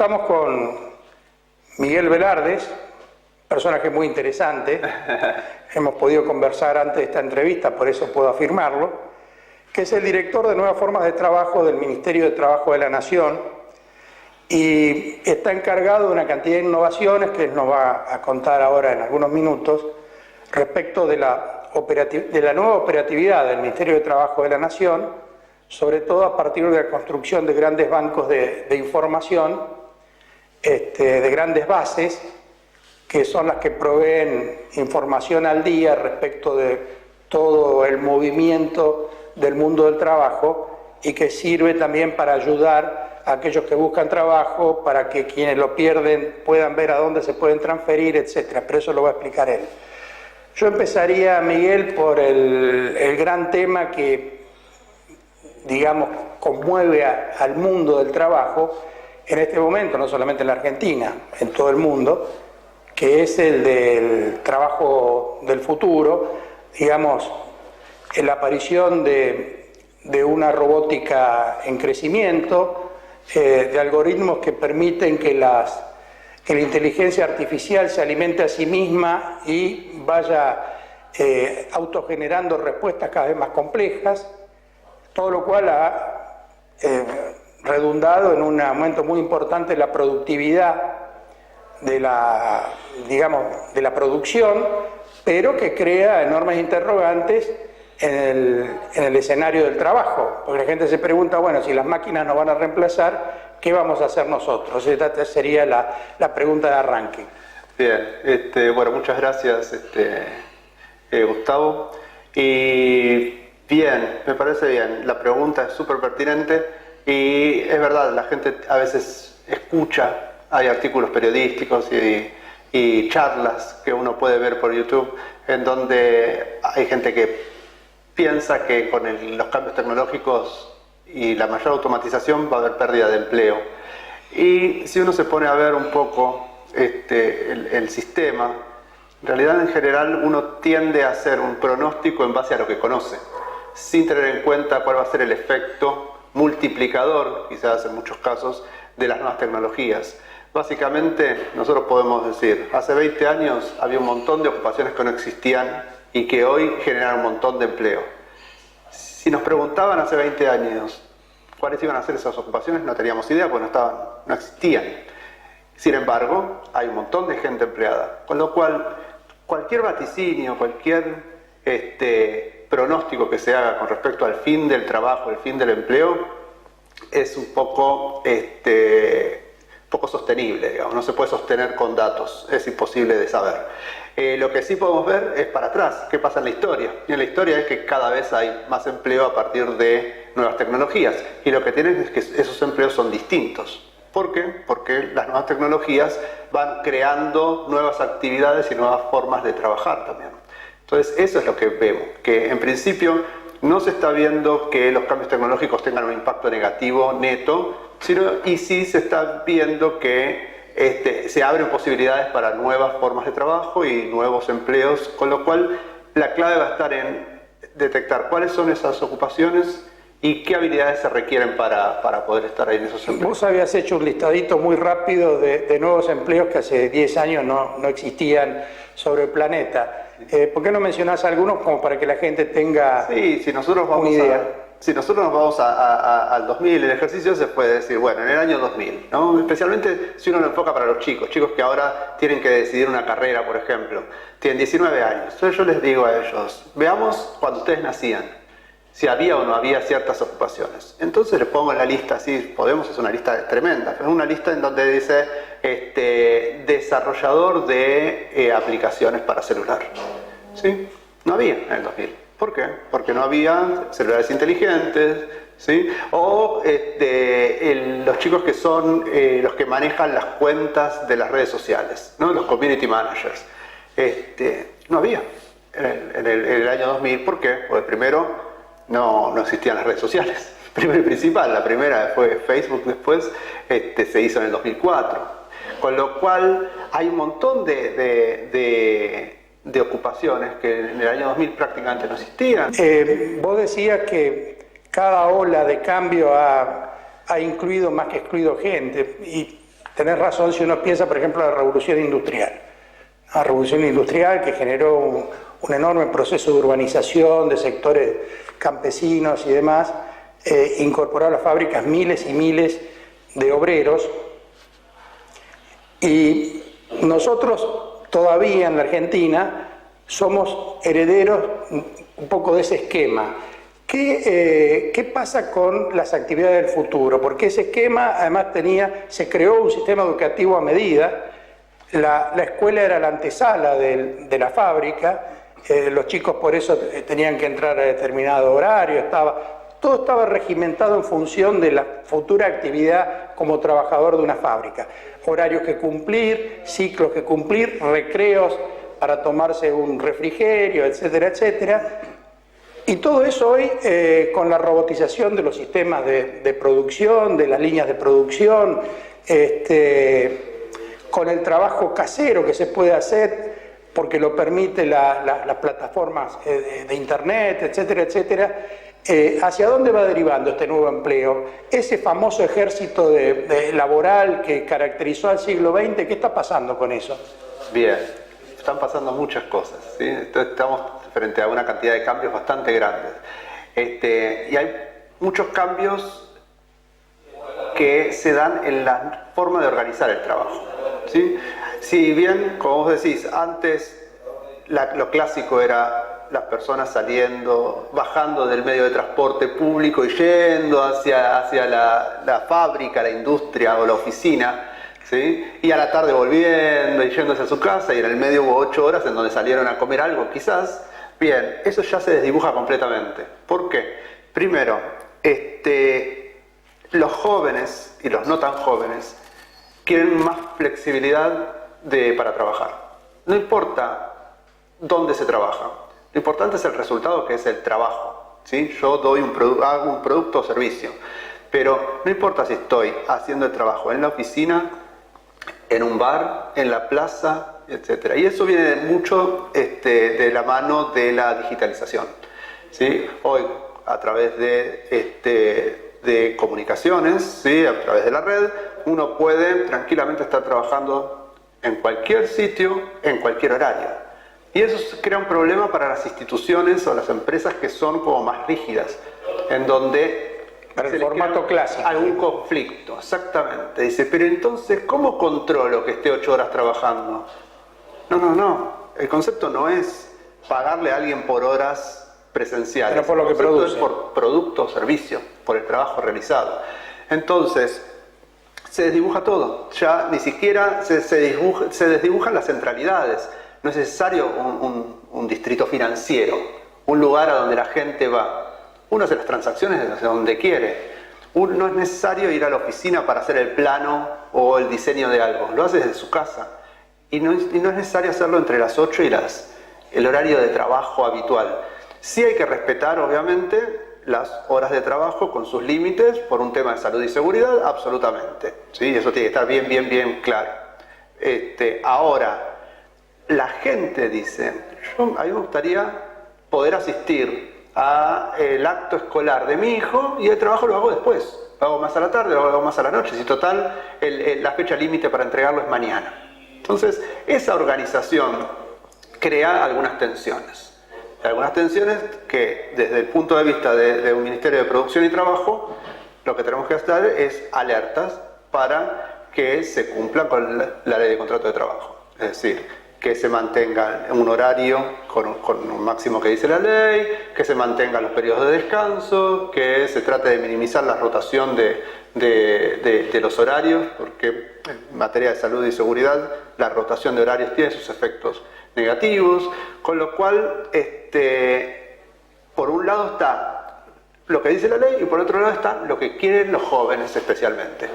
estamos con Miguel Velardes, personaje muy interesante. Hemos podido conversar antes de esta entrevista, por eso puedo afirmarlo, que es el director de Nuevas Formas de Trabajo del Ministerio de Trabajo de la Nación y está encargado de una cantidad de innovaciones que nos va a contar ahora en algunos minutos respecto de la nueva operatividad del Ministerio de Trabajo de la Nación, sobre todo a partir de la construcción de grandes bancos de información, de grandes bases, que son las que proveen información al día respecto de todo el movimiento del mundo del trabajo y que sirve también para ayudar a aquellos que buscan trabajo, para que quienes lo pierden puedan ver a dónde se pueden transferir, etc. Pero eso lo va a explicar él. Yo empezaría, Miguel, por el gran tema que, digamos, conmueve al mundo del trabajo en este momento, no solamente en la Argentina, en todo el mundo, que es el del trabajo del futuro, digamos, en la aparición de una robótica en crecimiento, de algoritmos que permiten que la inteligencia artificial se alimente a sí misma y vaya autogenerando respuestas cada vez más complejas, todo lo cual ha redundado en un aumento muy importante de la productividad de la producción, pero que crea enormes interrogantes en el escenario del trabajo, porque la gente se pregunta, bueno, si las máquinas nos van a reemplazar, ¿qué vamos a hacer nosotros? Esta sería la pregunta de arranque. Bien, bueno, muchas gracias, Gustavo. Y bien, me parece bien, la pregunta es súper pertinente y es verdad, la gente a veces escucha, hay artículos periodísticos y charlas que uno puede ver por YouTube en donde hay gente que piensa que con los cambios tecnológicos y la mayor automatización va a haber pérdida de empleo. Y si uno se pone a ver un poco el sistema, en realidad en general uno tiende a hacer un pronóstico en base a lo que conoce, sin tener en cuenta cuál va a ser el efecto multiplicador, quizás en muchos casos, de las nuevas tecnologías. Básicamente, nosotros podemos decir, hace 20 años había un montón de ocupaciones que no existían y que hoy generan un montón de empleo. Si nos preguntaban hace 20 años cuáles iban a ser esas ocupaciones, no teníamos idea, porque no existían. Sin embargo, hay un montón de gente empleada, con lo cual cualquier vaticinio, cualquier pronóstico que se haga con respecto al fin del trabajo, el fin del empleo, es un poco sostenible, digamos. No se puede sostener con datos, es imposible de saber. Lo que sí podemos ver es para atrás, qué pasa en la historia. Y en la historia es que cada vez hay más empleo a partir de nuevas tecnologías. Y lo que tienen es que esos empleos son distintos. ¿Por qué? Porque las nuevas tecnologías van creando nuevas actividades y nuevas formas de trabajar también. Entonces eso es lo que vemos, que en principio no se está viendo que los cambios tecnológicos tengan un impacto negativo neto, y sí se está viendo que se abren posibilidades para nuevas formas de trabajo y nuevos empleos, con lo cual la clave va a estar en detectar cuáles son esas ocupaciones y qué habilidades se requieren para poder estar ahí en esos empleos. Vos habías hecho un listadito muy rápido de nuevos empleos que hace 10 años no existían sobre el planeta. ¿Por qué no mencionás algunos como para que la gente tenga si nosotros vamos una idea? Si nosotros nos vamos al 2000, el ejercicio se puede decir, bueno, en el año 2000, ¿no? Especialmente si uno lo enfoca para los chicos que ahora tienen que decidir una carrera, por ejemplo, tienen 19 años. Entonces yo les digo a ellos, veamos cuando ustedes nacían, si había o no había ciertas ocupaciones. Entonces les pongo en la lista, así podemos hacer una lista tremenda, pero es una lista en donde dice desarrollador de aplicaciones para celular. ¿Sí? No había en el 2000. ¿Por qué? Porque no había celulares inteligentes, ¿sí? O los chicos que son los que manejan las cuentas de las redes sociales, ¿no? Los community managers. No había en el año 2000. ¿Por qué? Porque primero no existían las redes sociales. Primero y principal, la primera fue Facebook, después se hizo en el 2004. Con lo cual hay un montón de ocupaciones que en el año 2000 prácticamente no existían. Vos decías que cada ola de cambio ha incluido más que excluido gente, y Tenés razón si uno piensa, por ejemplo, en la revolución industrial. La revolución industrial que generó un enorme proceso de urbanización de sectores campesinos y demás, incorporó a las fábricas miles y miles de obreros. Y nosotros todavía en la Argentina somos herederos un poco de ese esquema. ¿Qué pasa con las actividades del futuro? Porque ese esquema además se creó un sistema educativo a medida. La escuela era la antesala de la fábrica, los chicos por eso tenían que entrar a determinado horario, todo estaba regimentado en función de la futura actividad como trabajador de una fábrica. Horarios que cumplir, ciclos que cumplir, recreos para tomarse un refrigerio, etcétera, etcétera. Y todo eso hoy, con la robotización de los sistemas de producción, de las líneas de producción, con el trabajo casero que se puede hacer, porque lo permite las plataformas de internet, etcétera, etcétera, ¿hacia dónde va derivando este nuevo empleo? Ese famoso ejército laboral que caracterizó al siglo XX, ¿qué está pasando con eso? Bien, están pasando muchas cosas, ¿sí? Entonces, estamos frente a una cantidad de cambios bastante grandes. Y hay muchos cambios que se dan en la forma de organizar el trabajo, ¿sí? Si bien, como vos decís, antes lo clásico era las personas saliendo, bajando del medio de transporte público y yendo hacia la fábrica, la industria o la oficina, ¿sí? Y a la tarde volviendo y yéndose a su casa, y en el medio hubo 8 horas en donde salieron a comer algo quizás. Bien, eso ya se desdibuja completamente. ¿Por qué? Primero, los jóvenes y los no tan jóvenes quieren más flexibilidad para trabajar. No importa dónde se trabaja, lo importante es el resultado, que es el trabajo, ¿sí? Yo hago un producto o servicio, pero no importa si estoy haciendo el trabajo en la oficina, en un bar, en la plaza, etc. Y eso viene mucho de la mano de la digitalización, ¿sí? Hoy, a través de comunicaciones, ¿sí? A través de la red, uno puede tranquilamente estar trabajando en cualquier sitio, en cualquier horario. Y eso crea un problema para las instituciones o las empresas que son como más rígidas, en donde para el formato clásico. Algún conflicto, exactamente. Dice, pero entonces, ¿cómo controlo que esté 8 horas trabajando? No. El concepto no es pagarle a alguien por horas presenciales. Pero por lo que produce. Es por producto o servicio, por el trabajo realizado. Entonces, se desdibuja todo. Ya ni siquiera se desdibujan las centralidades. No es necesario un distrito financiero, un lugar a donde la gente va. Uno hace las transacciones desde donde quiere. No es necesario ir a la oficina para hacer el plano o el diseño de algo. Lo hace desde su casa. Y no es necesario hacerlo entre las 8 y el horario de trabajo habitual. Sí hay que respetar, obviamente, las horas de trabajo con sus límites por un tema de salud y seguridad, absolutamente. ¿Sí? Eso tiene que estar bien claro. Ahora, la gente dice, a mí me gustaría poder asistir al acto escolar de mi hijo y el trabajo lo hago después. Lo hago más a la tarde, lo hago más a la noche. Si total, la fecha límite para entregarlo es mañana. Entonces, esa organización crea algunas tensiones. Algunas tensiones que, desde el punto de vista de un Ministerio de Producción y Trabajo, lo que tenemos que hacer es alertas para que se cumpla con la ley de contrato de trabajo. Es decir, que se mantenga un horario con un máximo que dice la ley, que se mantengan los periodos de descanso, que se trate de minimizar la rotación de los horarios, porque en materia de salud y seguridad la rotación de horarios tiene sus efectos negativos, con lo cual por un lado está lo que dice la ley y por otro lado está lo que quieren los jóvenes especialmente.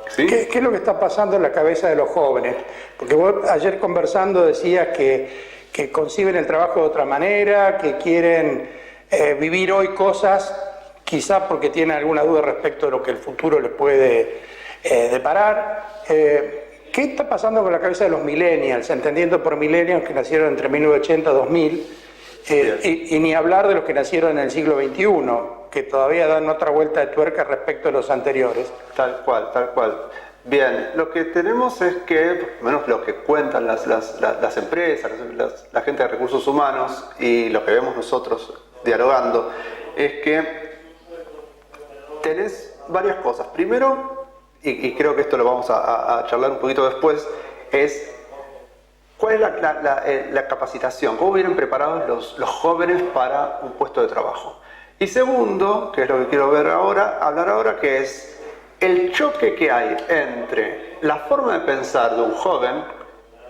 ¿Sí? ¿Qué es lo que está pasando en la cabeza de los jóvenes? Porque vos ayer conversando decías que conciben el trabajo de otra manera, que quieren vivir hoy cosas, quizás porque tienen alguna duda respecto de lo que el futuro les puede deparar. ¿Qué está pasando con la cabeza de los millennials? Entendiendo por millennials que nacieron entre 1980 y 2000, y ni hablar de los que nacieron en el siglo XXI, que todavía dan otra vuelta de tuerca respecto de los anteriores. Tal cual. Bien, lo que tenemos es que, por lo menos lo que cuentan las empresas, la gente de recursos humanos y lo que vemos nosotros dialogando, es que tenés varias cosas. Primero, y creo que esto lo vamos a charlar un poquito después, es cuál es la capacitación, cómo vienen preparados los jóvenes para un puesto de trabajo. Y segundo, que es lo que quiero hablar ahora, que es el choque que hay entre la forma de pensar de un joven,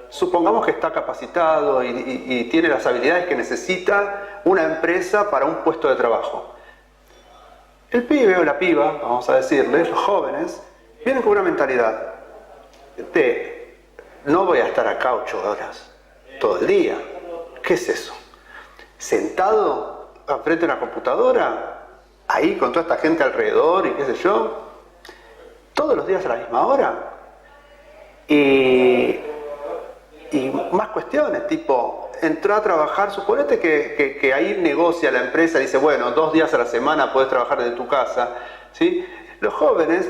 supongamos que está capacitado y tiene las habilidades que necesita una empresa para un puesto de trabajo. El pibe o la piba, vamos a decirles, los jóvenes, vienen con una mentalidad de no voy a estar acá 8 horas todo el día. ¿Qué es eso? ¿Sentado frente a una computadora? Ahí con toda esta gente alrededor y qué sé yo. Todos los días a la misma hora. Y más cuestiones, tipo, entró a trabajar, suponete que ahí negocia la empresa, dice, bueno, 2 días a la semana puedes trabajar desde tu casa, ¿sí? Los jóvenes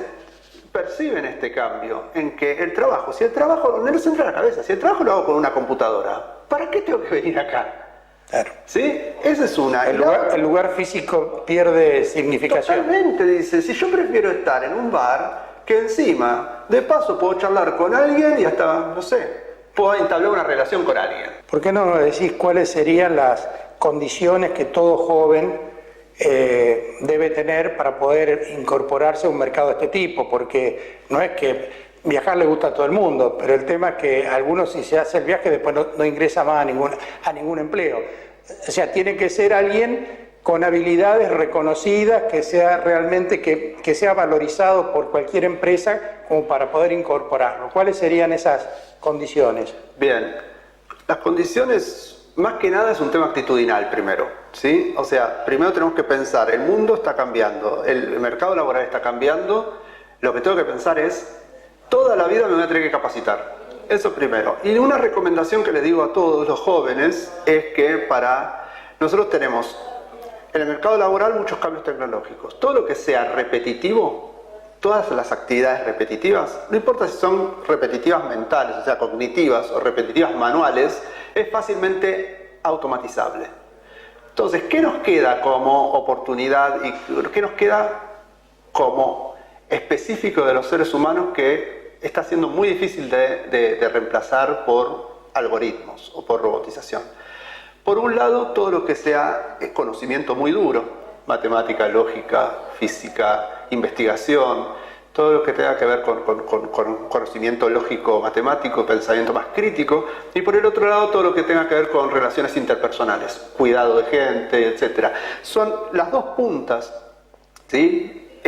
perciben este cambio en que el trabajo, si el trabajo, no les entra a la cabeza, si el trabajo lo hago con una computadora, ¿para qué tengo que venir acá? Claro. ¿Sí? Esa es una. El lugar físico pierde significación. Totalmente, dice, si yo prefiero estar en un bar, que encima, de paso, puedo charlar con alguien y hasta, no sé, puedo entablar una relación con alguien. ¿Por qué no me decís cuáles serían las condiciones que todo joven debe tener para poder incorporarse a un mercado de este tipo? Porque no es que viajar le gusta a todo el mundo, pero el tema es que algunos, si se hace el viaje, después no ingresa más a ningún empleo. O sea, tiene que ser alguien con habilidades reconocidas, que sea realmente que sea valorizado por cualquier empresa como para poder incorporarlo. ¿Cuáles serían esas condiciones? Bien, las condiciones, más que nada, es un tema actitudinal primero, ¿sí? O sea, primero tenemos que pensar, el mundo está cambiando, el mercado laboral está cambiando, lo que tengo que pensar es, toda la vida me voy a tener que capacitar. Eso primero. Y una recomendación que les digo a todos los jóvenes es que nosotros tenemos en el mercado laboral muchos cambios tecnológicos. Todo lo que sea repetitivo, todas las actividades repetitivas, no importa si son repetitivas mentales, o sea, cognitivas o repetitivas manuales, es fácilmente automatizable. Entonces, ¿qué nos queda como oportunidad y qué nos queda como específico de los seres humanos que está siendo muy difícil de reemplazar por algoritmos o por robotización? Por un lado, todo lo que sea conocimiento muy duro, matemática, lógica, física, investigación, todo lo que tenga que ver con conocimiento lógico, matemático, pensamiento más crítico, y por el otro lado, todo lo que tenga que ver con relaciones interpersonales, cuidado de gente, etc. Son las dos puntas, ¿sí?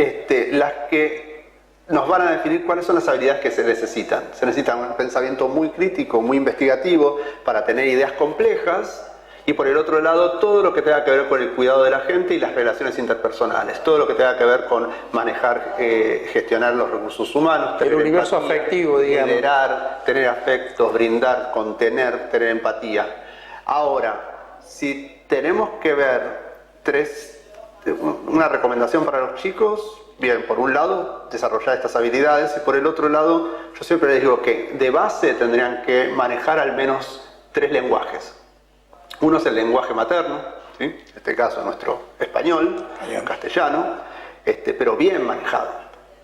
Las que nos van a definir cuáles son las habilidades que se necesitan. Se necesita un pensamiento muy crítico, muy investigativo, para tener ideas complejas. Y por el otro lado, todo lo que tenga que ver con el cuidado de la gente y las relaciones interpersonales, todo lo que tenga que ver con manejar, gestionar los recursos humanos, el universo afectivo, digamos. Liderar, tener afectos, brindar, contener, tener empatía. Ahora, si tenemos que ver una recomendación para los chicos, bien, por un lado, desarrollar estas habilidades, y por el otro lado, yo siempre les digo que de base tendrían que manejar al menos 3 lenguajes. Uno es el lenguaje materno, ¿sí? En este caso nuestro español, castellano, pero bien manejado.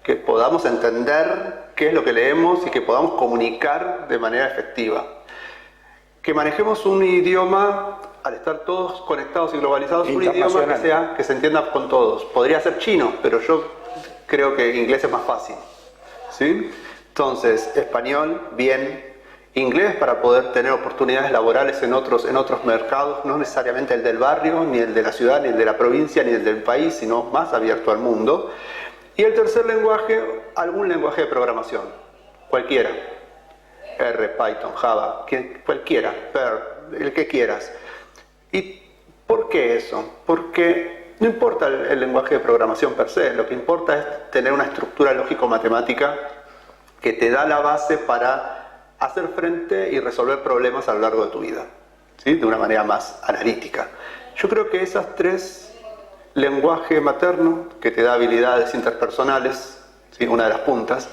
Que podamos entender qué es lo que leemos y que podamos comunicar de manera efectiva. Que manejemos un idioma, al estar todos conectados y globalizados, un idioma que se entienda con todos. Podría ser chino, pero yo creo que inglés es más fácil, ¿sí? Entonces, español, bien. Inglés para poder tener oportunidades laborales en otros mercados, no necesariamente el del barrio, ni el de la ciudad, ni el de la provincia, ni el del país, sino más abierto al mundo. Y el tercer lenguaje, algún lenguaje de programación, cualquiera. R, Python, Java, cualquiera, Perl, el que quieras. ¿Y por qué eso? Porque no importa el lenguaje de programación per se, lo que importa es tener una estructura lógico-matemática que te da la base para hacer frente y resolver problemas a lo largo de tu vida, ¿sí? De una manera más analítica. Yo creo que esas 3, lenguaje materno, que te da habilidades interpersonales, ¿sí? Una de las puntas,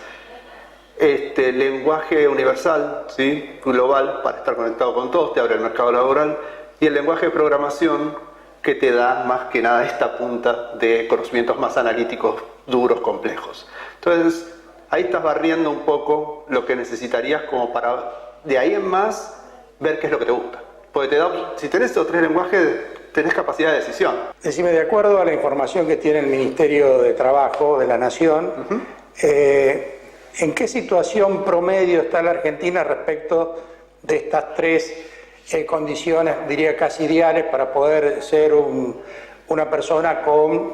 lenguaje universal, ¿sí? Global, para estar conectado con todos, te abre el mercado laboral, y el lenguaje de programación que te da más que nada esta punta de conocimientos más analíticos, duros, complejos. Entonces, ahí estás barriendo un poco lo que necesitarías como para, de ahí en más, ver qué es lo que te gusta. Porque si tenés esos 3 lenguajes, tenés capacidad de decisión. Decime, de acuerdo a la información que tiene el Ministerio de Trabajo de la Nación, ¿en qué situación promedio está la Argentina respecto de estas 3 condiciones, diría casi ideales, para poder ser una persona con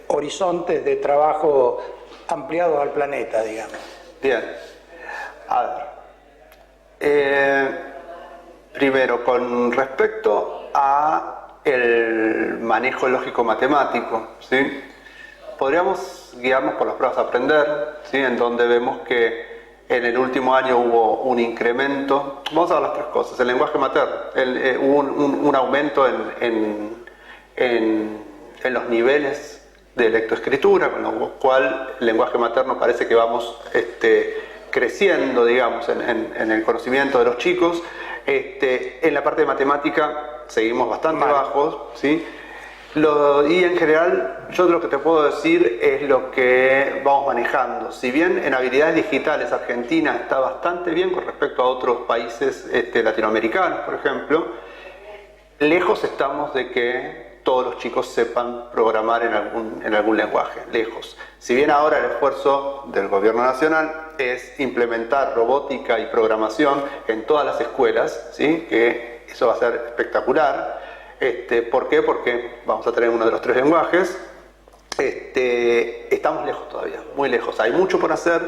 horizontes de trabajo ampliados al planeta, digamos? Bien. A ver. Primero, con respecto a el manejo lógico-matemático, ¿sí? Podríamos guiarnos por las pruebas a aprender, ¿sí? En donde vemos que en el último año hubo un incremento. Vamos a ver las 3 cosas. El lenguaje materno, hubo un aumento en los niveles de lectoescritura, con lo cual el lenguaje materno parece que vamos creciendo, digamos, en el conocimiento de los chicos. En la parte de matemática seguimos bastante bajos, ¿sí? Y en general, yo lo que te puedo decir es lo que vamos manejando. Si bien en habilidades digitales Argentina está bastante bien con respecto a otros países latinoamericanos, por ejemplo, lejos estamos de que todos los chicos sepan programar en algún lenguaje, lejos. Si bien ahora el esfuerzo del gobierno nacional es implementar robótica y programación en todas las escuelas, ¿sí? Que eso va a ser espectacular. ¿Por qué? Porque vamos a tener uno de los 3 lenguajes. Estamos lejos todavía, muy lejos. Hay mucho por hacer.